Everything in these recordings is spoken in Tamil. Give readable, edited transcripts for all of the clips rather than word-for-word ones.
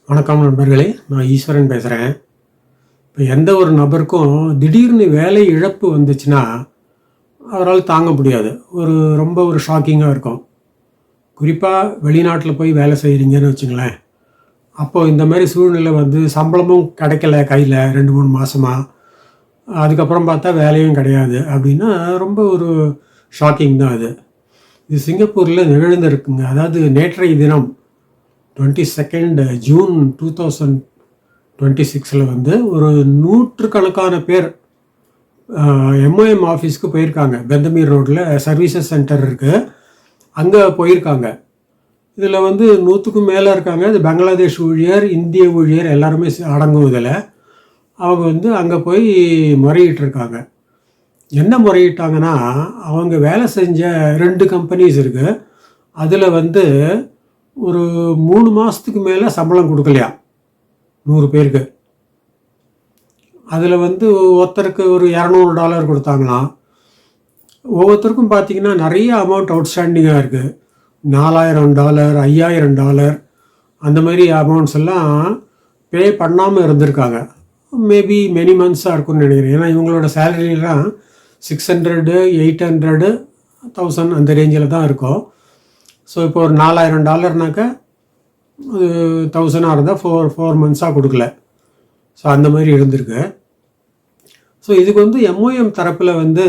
வணக்கம் நண்பர்களே, நான் ஈஸ்வரன் பேசுகிறேன். இப்போ எந்த ஒரு நபருக்கும் திடீர்னு வேலை இழப்பு வந்துச்சுன்னா அவரால் தாங்க முடியாது. ரொம்ப ஒரு ஷாக்கிங்காக இருக்கும். குறிப்பாக வெளிநாட்டில் போய் வேலை செய்கிறீங்கன்னு வச்சுங்களேன். அப்போது இந்த மாதிரி சூழ்நிலை வந்து சம்பளமும் கிடைக்கல கையில் 2-3 மாதமா. அதுக்கப்புறம் பார்த்தா வேலையும் கிடையாது அப்படின்னா ரொம்ப ஒரு ஷாக்கிங் தான் அது. இது சிங்கப்பூரில் நிகழ்ந்திருக்குங்க. அதாவது நேற்றைய தினம் 22 ஜூன் 2026 வந்து ஒரு நூற்றுக்கணக்கான பேர் எம்ஓஎம் ஆஃபீஸ்க்கு போயிருக்காங்க. பெந்தமீர் ரோட்டில் சர்வீசஸ் சென்டர் இருக்குது, அங்கே போயிருக்காங்க. இதில் வந்து 100க்கும் மேலே இருக்காங்க. இது பங்களாதேஷ் ஊழியர், இந்திய ஊழியர் எல்லாருமே அடங்கும் இதில். அவங்க வந்து அங்கே போய் முறையிட்டிருக்காங்க. என்ன முறையிட்டாங்கன்னா, அவங்க வேலை செஞ்ச 2 கம்பெனிஸ் இருக்குது. அதில் வந்து ஒரு 3 மாதத்துக்கு மேலே சம்பளம் கொடுக்கலையா 100 பேருக்கு. அதில் வந்து ஒருத்தருக்கு ஒரு $200 கொடுத்தாங்களாம். ஒவ்வொருத்தருக்கும் பார்த்திங்கன்னா நிறைய அமௌண்ட் அவுட்ஸ்டாண்டிங்காக இருக்குது. $4000, $5000 அந்த மாதிரி அமௌண்ட்ஸ் எல்லாம் பே பண்ணாமல் இருந்திருக்காங்க. மேபி மெனி மந்த்ஸாக இருக்கும்னு நினைக்கிறேன். ஏன்னா இவங்களோட சேலரிலாம் 600, 800, 1000 அந்த ரேஞ்சில் தான் இருக்கும். ஸோ இப்போ ஒரு $4000னாக்கா அது 1000 இருந்தால் 4 மந்த்ஸாக கொடுக்கல. ஸோ அந்த மாதிரி இருந்திருக்கு. ஸோ இதுக்கு வந்து எம்ஓஎம் தரப்பில் வந்து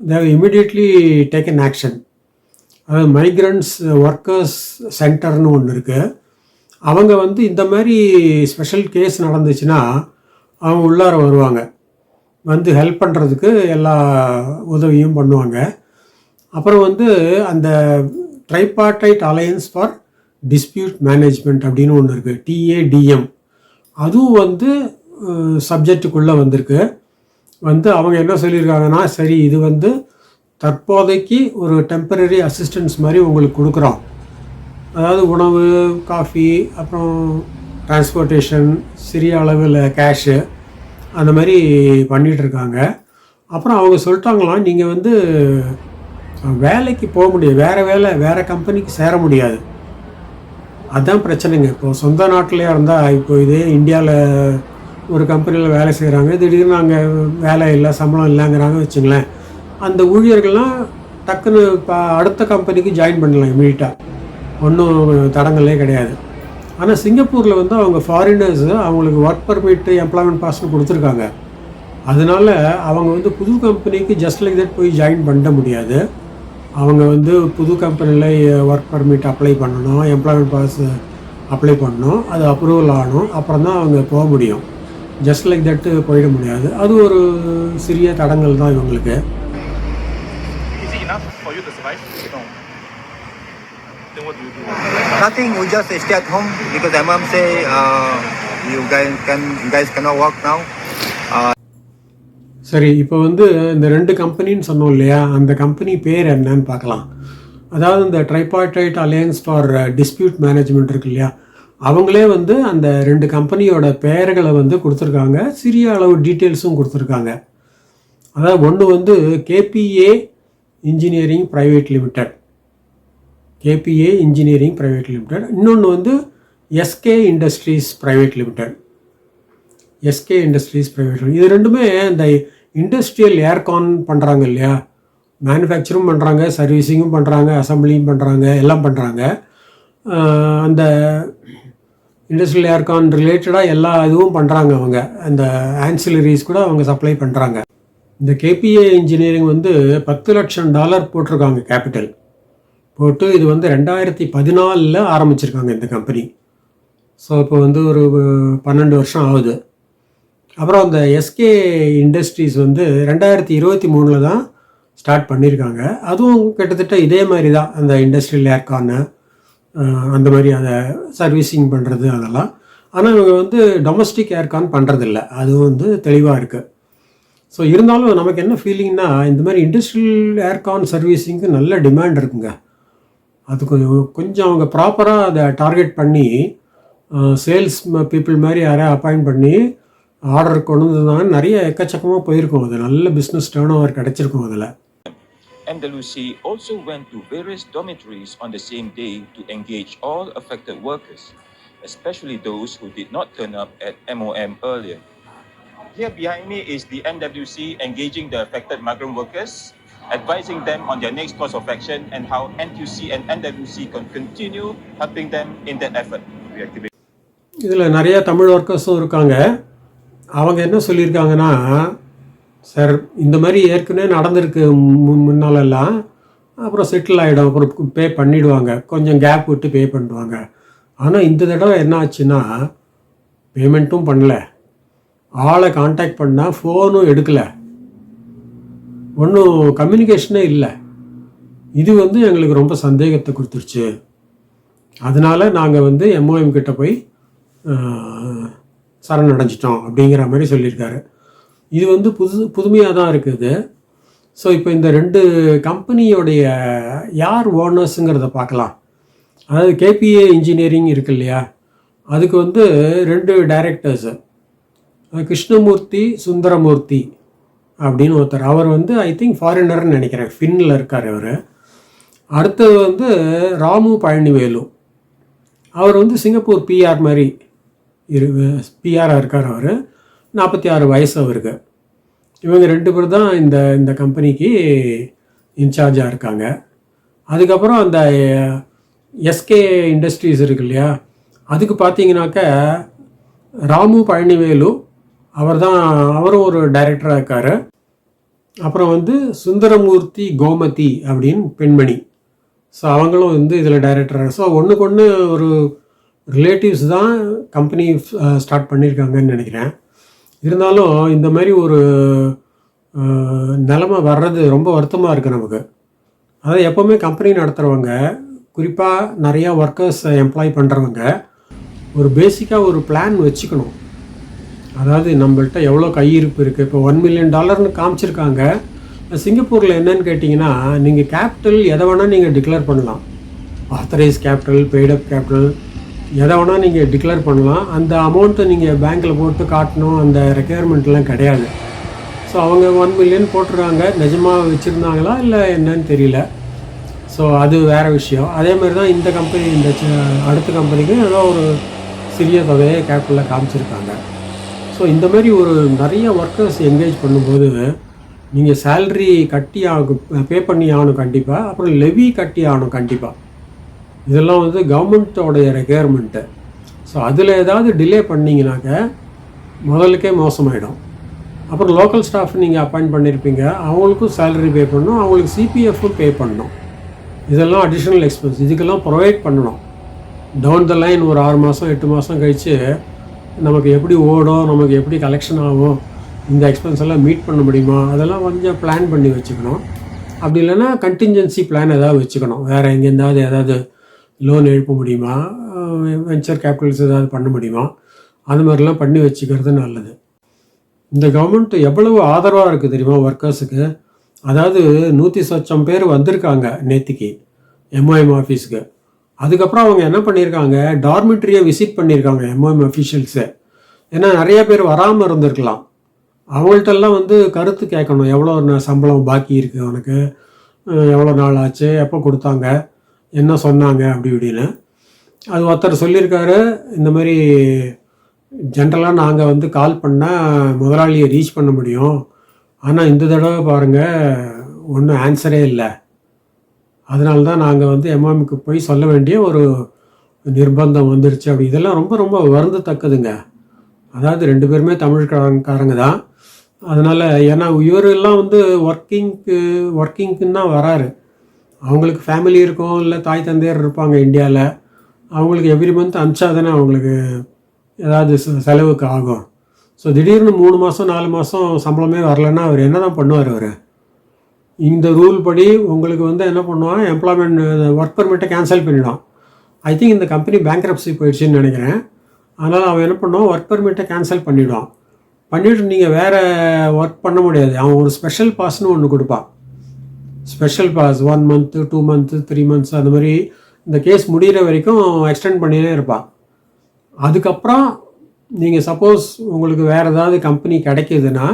தேவ் இமிடியட்லி டேக்கன் ஆக்ஷன். அதாவது மைக்ரண்ட்ஸ் ஒர்க்கர்ஸ் சென்டர்னு ஒன்று இருக்குது. அவங்க வந்து இந்த மாதிரி ஸ்பெஷல் கேஸ் நடந்துச்சுன்னா அவங்க உள்ளார வருவாங்க, வந்து ஹெல்ப் பண்ணுறதுக்கு எல்லா உதவியும் பண்ணுவாங்க. அப்புறம் வந்து அந்த ட்ரைபார்டைட் அலையன்ஸ் ஃபார் டிஸ்பியூட் மேனேஜ்மெண்ட் அப்படின்னு ஒன்று இருக்குது, TADM. அதுவும் வந்து சப்ஜெக்டுக்குள்ளே வந்திருக்கு. வந்து அவங்க என்ன சொல்லியிருக்காங்கன்னா, சரி இது வந்து தற்போதைக்கு ஒரு டெம்பரரி அசிஸ்டன்ஸ் மாதிரி உங்களுக்கு கொடுக்குறோம். அதாவது உணவு, காஃபி, அப்புறம் டிரான்ஸ்போர்ட்டேஷன், சிறிய அளவில் கேஷு அந்த மாதிரி பண்ணிகிட்ருக்காங்க. அப்புறம் அவங்க சொல்லிட்டாங்களாம், நீங்கள் வந்து வேலைக்கு போக முடியாது, வேறு கம்பெனிக்கு சேர முடியாது. அதுதான் பிரச்சனைங்க. இப்போது சொந்த நாட்டிலே இருந்தால், இப்போ இதே இந்தியாவில் ஒரு கம்பெனியில் வேலை செய்கிறாங்க, திடீர்னு அங்கே வேலை இல்லை, சம்பளம் இல்லைங்கிறாங்க வச்சுங்களேன். அந்த ஊழியர்கள்லாம் டக்குன்னு இப்போ அடுத்த கம்பெனிக்கு ஜாயின் பண்ணலாம் இமீடியட்டாக, ஒன்றும் தடங்களே கிடையாது. ஆனால் சிங்கப்பூரில் வந்து அவங்க ஃபாரினர்ஸு அவங்களுக்கு ஒர்க் பர்மிட்டு, எம்ப்ளாய்மெண்ட் பாஸ்னு கொடுத்துருக்காங்க. அதனால அவங்க வந்து புது கம்பெனிக்கு ஜஸ்ட் லைக் தட் போய் ஜாயின் பண்ண முடியாது. அவங்க வந்து புது கம்பெனியில் ஒர்க் பர்மிட் அப்ளை பண்ணணும், எம்ப்ளாய்மெண்ட் பாஸ் அப்ளை பண்ணணும், அது அப்ரூவல் ஆகணும், அப்புறம் தான் அவங்க போக முடியும். ஜஸ்ட் லைக் தட்டு போயிட முடியாது. அது ஒரு சிறிய தடங்கள் தான் இவங்களுக்கு. Nothing, we just stay at home because my mom say you guys cannot work now. சரி, இப்போ வந்து இந்த 2 கம்பெனின்னு சொன்னோம் இல்லையா, அந்த கம்பெனி பேர் என்னன்னு பார்க்கலாம். அதாவது இந்த ட்ரைபார்டைட் அலையன்ஸ் ஃபார் டிஸ்பியூட் மேனேஜ்மெண்ட் இருக்கு இல்லையா, அவங்களே வந்து அந்த 2 கம்பெனியோட பெயர்களை வந்து கொடுத்துருக்காங்க, சிறிய அளவு டீட்டெயில்ஸும் கொடுத்துருக்காங்க. அதாவது ஒன்று வந்து KPA engineering private limited, KPA engineering private limited. இன்னொன்று வந்து SK industries private limited, SK industries private. இது ரெண்டுமே இந்த இண்டஸ்ட்ரியல் ஏர்கான் பண்ணுறாங்க இல்லையா, மேனுஃபேக்சரும் பண்ணுறாங்க, சர்வீஸிங்கும் பண்ணுறாங்க, அசம்பிளியும் பண்ணுறாங்க, எல்லாம் பண்ணுறாங்க. அந்த இண்டஸ்ட்ரியல் ஏர்கான் ரிலேட்டடாக எல்லா இதுவும் பண்ணுறாங்க அவங்க. அந்த ஆன்சிலரிஸ் கூட அவங்க சப்ளை பண்ணுறாங்க. இந்த KPA இன்ஜினியரிங் வந்து $10 லட்சம் போட்டிருக்காங்க கேபிட்டல் போட்டு. இது வந்து 2014 ஆரம்பிச்சிருக்காங்க இந்த கம்பெனி. ஸோ இப்போ வந்து ஒரு 12 வருஷம் ஆகுது. அப்புறம் அந்த SK இண்டஸ்ட்ரீஸ் வந்து 2023 தான் ஸ்டார்ட் பண்ணியிருக்காங்க. அதுவும் கிட்டத்தட்ட இதே மாதிரி தான், அந்த இண்டஸ்ட்ரியல் ஏர்கான்னு அந்த மாதிரி அதை சர்வீஸிங் பண்ணுறது அதெல்லாம். ஆனால் இவங்க வந்து டொமஸ்டிக் ஏர்கான் பண்ணுறதில்ல, அதுவும் வந்து தெளிவாக இருக்குது. ஸோ இருந்தாலும் நமக்கு என்ன ஃபீலிங்னா, இந்த மாதிரி இண்டஸ்ட்ரியல் ஏர்கான் சர்வீஸிங்க்கு நல்ல டிமாண்ட் இருக்குங்க. அது கொஞ்சம் அவங்க ப்ராப்பராக அதை டார்கெட் பண்ணி சேல்ஸ் பீப்புள் மாதிரி யாரையா அப்பாயிண்ட் பண்ணி ஆர்டர் கொண்டு வந்ததுனால நிறைய எக்கச்சக்கமாக போயிருக்கும். அது நல்ல பிஸ்னஸ் டர்ன் ஓவர் கிடச்சிருக்கும் அதில். Andalusi also went to various dormitories on the same day to engage all affected workers. especially those who did not turn up at MOM earlier. Here behind me is the NWC engaging the affected migrant workers, advising them on their next course of action and how NQC and NWC can continue helping them in that effort. இதில் நிறைய தமிழ் ஒர்க்கர்ஸும் இருக்காங்க. அவங்க என்ன சொல்லியிருக்காங்கன்னா, சார் இந்த மாதிரி ஏற்கனவே நடந்திருக்கு முன்னாலெல்லாம், அப்புறம் செட்டில் ஆகிடும், அப்புறம் பே பண்ணிவிடுவாங்க, கொஞ்சம் கேப் விட்டு பே பண்ணுவாங்க. ஆனால் இந்த தடவை என்ன ஆச்சுன்னா பேமெண்ட்டும் பண்ணல, ஆளை காண்டாக்ட் பண்ணால் ஃபோனும் எடுக்கலை, ஒன்றும் கம்யூனிகேஷனே இல்லை. இது வந்து எங்களுக்கு ரொம்ப சந்தேகத்தை கொடுத்துருச்சு. அதனால் நாங்கள் வந்து எம்ஓஎம் கிட்ட போய் சரணடைஞ்சிட்டோம் அப்படிங்கிற மாதிரி சொல்லியிருக்காரு. இது வந்து புதுமையாக தான் இருக்குது. ஸோ இப்போ இந்த 2 கம்பெனியோடைய யார் ஓனர்ஸுங்கிறத பார்க்கலாம். அதாவது கேபிஏ இன்ஜினியரிங் இருக்கு இல்லையா, அதுக்கு வந்து 2 டைரக்டர்ஸு, கிருஷ்ணமூர்த்தி சுந்தரமூர்த்தி அப்படின்னு ஒருத்தர். அவர் வந்து ஐ திங்க் ஃபாரினர்னு நினைக்கிறேன், ஃபின்னில் இருக்கார் அவர். அடுத்தது வந்து ராமு பழனிவேலு, அவர் வந்து சிங்கப்பூர் பிஆர் மாதிரி பிஆராக இருக்கார். அவர் 46 வயசு அவருக்கு. இவங்க 2 பேர் தான் இந்த கம்பெனிக்கு இன்சார்ஜாக இருக்காங்க. அதுக்கப்புறம் அந்த எஸ்கே இண்டஸ்ட்ரீஸ் இருக்கு இல்லையா, அதுக்கு பார்த்தீங்கன்னாக்க ராமு பழனிவேலு அவரும் ஒரு டைரக்டராக இருக்கார். அப்புறம் வந்து சுந்தரமூர்த்தி கோமதி அப்படின்னு பெண்மணி, ஸோ அவங்களும் வந்து இதில் டைரக்டராக. ஸோ ஒன்றுக்கு ஒன்று ஒரு ரிலேட்டிவ்ஸ் தான் கம்பெனி ஸ்டார்ட் பண்ணியிருக்காங்கன்னு நினைக்கிறேன். இருந்தாலும் இந்த மாதிரி ஒரு நிலைமை வர்றது ரொம்ப வருத்தமாக இருக்குது நமக்கு. அதாவது எப்போவுமே கம்பெனி நடத்துகிறவங்க, குறிப்பாக நிறையா ஒர்க்கர்ஸ் எம்ப்ளாய் பண்ணுறவங்க, ஒரு பேசிக்காக ஒரு பிளான் வச்சுக்கணும். அதாவது நம்மள்கிட்ட எவ்வளோ கையிருப்பு இருக்குது. இப்போ $1 million காமிச்சிருக்காங்க. சிங்கப்பூரில் என்னன்னு கேட்டிங்கன்னா, நீங்கள் கேபிட்டல் எதை வேணால் நீங்கள் டிக்ளேர் பண்ணலாம். ஆத்தரைஸ் கேபிட்டல், பெய்டப் கேபிட்டல், எதை வேணால் நீங்கள் டிக்ளேர் பண்ணலாம். அந்த அமௌண்ட்டை நீங்கள் பேங்க்கில் போட்டு காட்டணும், அந்த ரெக்குயர்மெண்ட்லாம் கிடையாது. ஸோ அவங்க 1 million போட்டிருக்காங்க, நிஜமாக வச்சுருந்தாங்களா இல்லை என்னன்னு தெரியல. ஸோ அது வேறு விஷயம். அதே மாதிரி தான் இந்த கம்பெனி, அடுத்த கம்பெனிக்கு ஏதோ ஒரு சிறிய தொகையை கேபிட்டலில் காமிச்சிருக்காங்க. ஸோ இந்த மாதிரி ஒரு நிறைய ஒர்க்கர்ஸ் என்கேஜ் பண்ணும்போது நீங்கள் சேல்ரி பே பண்ணி ஆகணும் கண்டிப்பாக. அப்புறம் லெவி கட்டி ஆகணும் கண்டிப்பாக. இதெல்லாம் வந்து கவர்மெண்ட்டோடைய ரெக்குயர்மெண்ட்டு. ஸோ அதில் ஏதாவது டிலே பண்ணிங்கனாக்க முதலுக்கே மோசமாயிடும். அப்புறம் லோக்கல் ஸ்டாஃப் நீங்கள் அப்பாயிண்ட் பண்ணியிருப்பீங்க, அவங்களுக்கும் சேலரி பே பண்ணணும், அவங்களுக்கு சிபிஎஃப்பும் பே பண்ணணும். இதெல்லாம் அடிஷ்னல் எக்ஸ்பென்ஸ். இதுக்கெல்லாம் ப்ரொவைட் பண்ணணும். டவுன் த லைன் ஒரு 6 மாதம் 8 மாதம் கழித்து நமக்கு எப்படி ஓடும், நமக்கு எப்படி கலெக்ஷன் ஆகும், இந்த எக்ஸ்பென்ஸ் எல்லாம் மீட் பண்ண முடியுமா, அதெல்லாம் கொஞ்சம் பிளான் பண்ணி வச்சுக்கணும். அப்படி இல்லைன்னா கண்டின்ஜென்சி பிளான் ஏதாவது வச்சுக்கணும். வேறு எங்கேருந்தாவது ஏதாவது லோன் எழுப்ப முடியுமா, வெஞ்சர் கேபிட்டல்ஸ் ஏதாவது பண்ண முடியுமா, அது மாதிரிலாம் பண்ணி வச்சுக்கிறது நல்லது. இந்த கவர்மெண்ட் எவ்வளவு ஆதரவாக இருக்குது தெரியுமா ஒர்க்கர்ஸுக்கு. அதாவது 100 பேர் வந்திருக்காங்க நேற்றுக்கு எம்ஓஎம் ஆஃபீஸுக்கு. அதுக்கப்புறம் அவங்க என்ன பண்ணியிருக்காங்க, டார்மிட்ரியை விசிட் பண்ணியிருக்காங்க எம்ஓஎம் அஃபீஷியல்ஸு. ஏன்னா நிறைய பேர் வராமல் இருந்திருக்கலாம். அவங்கள்ட்டெல்லாம் வந்து கருத்து கேட்கணும், எவ்வளோ சம்பளம் பாக்கி இருக்குது உனக்கு, எவ்வளோ நாள் ஆச்சு, எப்போ கொடுத்தாங்க, என்ன சொன்னாங்க அப்படி இப்படின்னு. அது ஒருத்தர் சொல்லியிருக்காரு, இந்த மாதிரி ஜென்ரலாக நாங்கள் வந்து கால் பண்ணால் முதலாளியை ரீச் பண்ண முடியும், ஆனால் இந்த தடவை பாருங்கள் ஒன்றும் ஆன்சரே இல்லை, அதனால தான் நாங்கள் வந்து எம்ஓஎம்க்கு போய் சொல்ல வேண்டிய ஒரு நிர்பந்தம் வந்துருச்சு அப்படி. இதெல்லாம் ரொம்ப ரொம்ப வருந்தத்தக்கதுங்க. அதாவது 2 பேருமே தமிழ்காரங்க தான். அதனால் ஏன்னா இவரெல்லாம் வந்து ஒர்க்கிங்க்குன்னு தான் வராரு. அவங்களுக்கு ஃபேமிலி இருக்கும், இல்லை தாய் தந்தையர் இருப்பாங்க இந்தியாவில். அவங்களுக்கு எவ்ரி மந்த் அனுப்பிச்சா தானே அவங்களுக்கு ஏதாவது செலவுக்கு ஆகும். ஸோ திடீர்னு 3 மாதம் 4 மாதம் சம்பளமே வரலைன்னா அவர் என்ன தான் பண்ணுவார்? அவர் இந்த ரூல் படி உங்களுக்கு வந்து என்ன பண்ணுவான், எம்ப்ளாய்மெண்ட் ஒர்க் பர்மிட்டை கேன்சல் பண்ணிவிடும். ஐ திங்க் இந்த கம்பெனி பேங்க்ரப்சி போயிடுச்சுன்னு நினைக்கிறேன். அதனால் அவன் என்ன பண்ணுவான், ஒர்க் பர்மிட்டை கேன்சல் பண்ணிவிடுவான். பண்ணிவிட்டு நீங்கள் வேறு ஒர்க் பண்ண முடியாது. அவன் ஒரு ஸ்பெஷல் பாஸ்னு ஒன்று கொடுப்பான். Special pass 1 month 2 months 3 months அந்த மாதிரி இந்த கேஸ் முடிகிற வரைக்கும் எக்ஸ்டெண்ட் பண்ணினே இருப்பான். அதுக்கப்புறம் நீங்கள் சப்போஸ் உங்களுக்கு வேறு ஏதாவது கம்பெனி கிடைக்கிதுன்னா,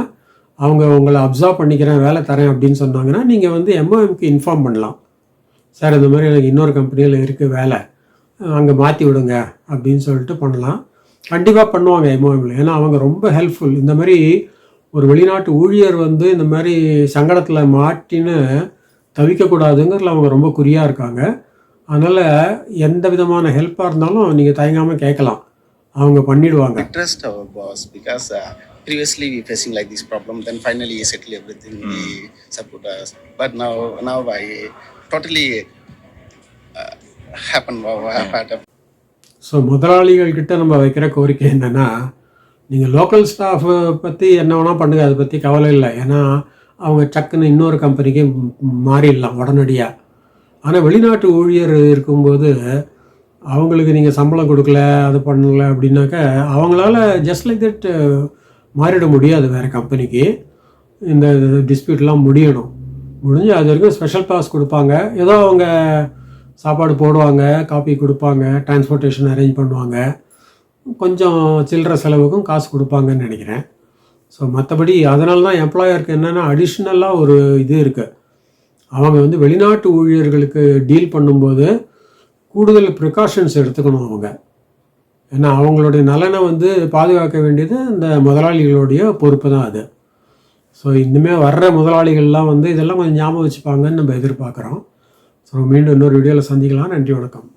அவங்க உங்களை அப்சர்வ் பண்ணிக்கிறேன், வேலை தரேன் அப்படின்னு சொன்னாங்கன்னா, நீங்கள் வந்து எம்ஓஎம்க்கு இன்ஃபார்ம் பண்ணலாம். சார் இந்த மாதிரி எனக்கு இன்னொரு கம்பெனியில் இருக்குது வேலை, அங்கே மாற்றி விடுங்க அப்படின்னு சொல்லிட்டு பண்ணலாம். கண்டிப்பாக பண்ணுவாங்க எம்ஓஎம்ல. ஏன்னா அவங்க ரொம்ப ஹெல்ப்ஃபுல். இந்த மாதிரி ஒரு வெளிநாட்டு ஊழியர் வந்து இந்த மாதிரி சங்கடத்தில் மாட்டின்னு தவிக்கக்கூடாதுங்கிறதுல அவங்க ரொம்ப குறியாக இருக்காங்க. அதனால் எந்த விதமான ஹெல்ப்பாக இருந்தாலும் நீங்கள் தயங்காமல் கேட்கலாம், அவங்க பண்ணிடுவாங்க. We trust our boss because previously we facing like this problem. Then finally he settled everything. He support us. But now I totally happened. Part of so முதலாளிகள்கிட்ட நம்ம வைக்கிற கோரிக்கை என்னென்னா, நீங்கள் லோக்கல் ஸ்டாஃபை பற்றி என்ன வேணால் பண்ணுங்கள், அதை பற்றி கவலை இல்லை. ஏன்னா அவங்க சக்குன்னு இன்னொரு கம்பெனிக்கு மாறிடலாம் உடனடியாக. ஆனால் வெளிநாட்டு ஊழியர் இருக்கும்போது அவங்களுக்கு நீங்கள் சம்பளம் கொடுக்கல, அது பண்ணலை அப்படின்னாக்கா அவங்களால ஜஸ்ட் லைக் தட் மாறிட முடியாது வேறு கம்பெனிக்கு. இந்த டிஸ்பியூட்லாம் முடிஞ்சு அது வரைக்கும் ஸ்பெஷல் பாஸ் கொடுப்பாங்க. ஏதோ அவங்க சாப்பாடு போடுவாங்க, காப்பி கொடுப்பாங்க, டிரான்ஸ்போர்ட்டேஷன் அரேஞ்ச் பண்ணுவாங்க, கொஞ்சம் சில்லற செலவுக்கும் காசு கொடுப்பாங்கன்னு நினைக்கிறேன். ஸோ மற்றபடி அதனால தான் எம்ப்ளாயருக்கு என்னென்னா அடிஷ்னலாக ஒரு இது இருக்குது. அவங்க வந்து வெளிநாட்டு ஊழியர்களுக்கு டீல் பண்ணும்போது கூடுதல் ப்ரிகாஷன்ஸ் எடுத்துக்கணும் அவங்க. ஏன்னா அவங்களுடைய நலனை வந்து பாதுகாக்க வேண்டியது இந்த முதலாளிகளுடைய பொறுப்பு தான் அது. ஸோ இனிமேல் வர்ற முதலாளிகள்லாம் வந்து இதெல்லாம் கொஞ்சம் ஞாபகம் வச்சுப்பாங்கன்னு நம்ம எதிர்பார்க்குறோம். ஸோ மீண்டும் இன்னொரு வீடியோவில் சந்திக்கலாம். நன்றி, வணக்கம்.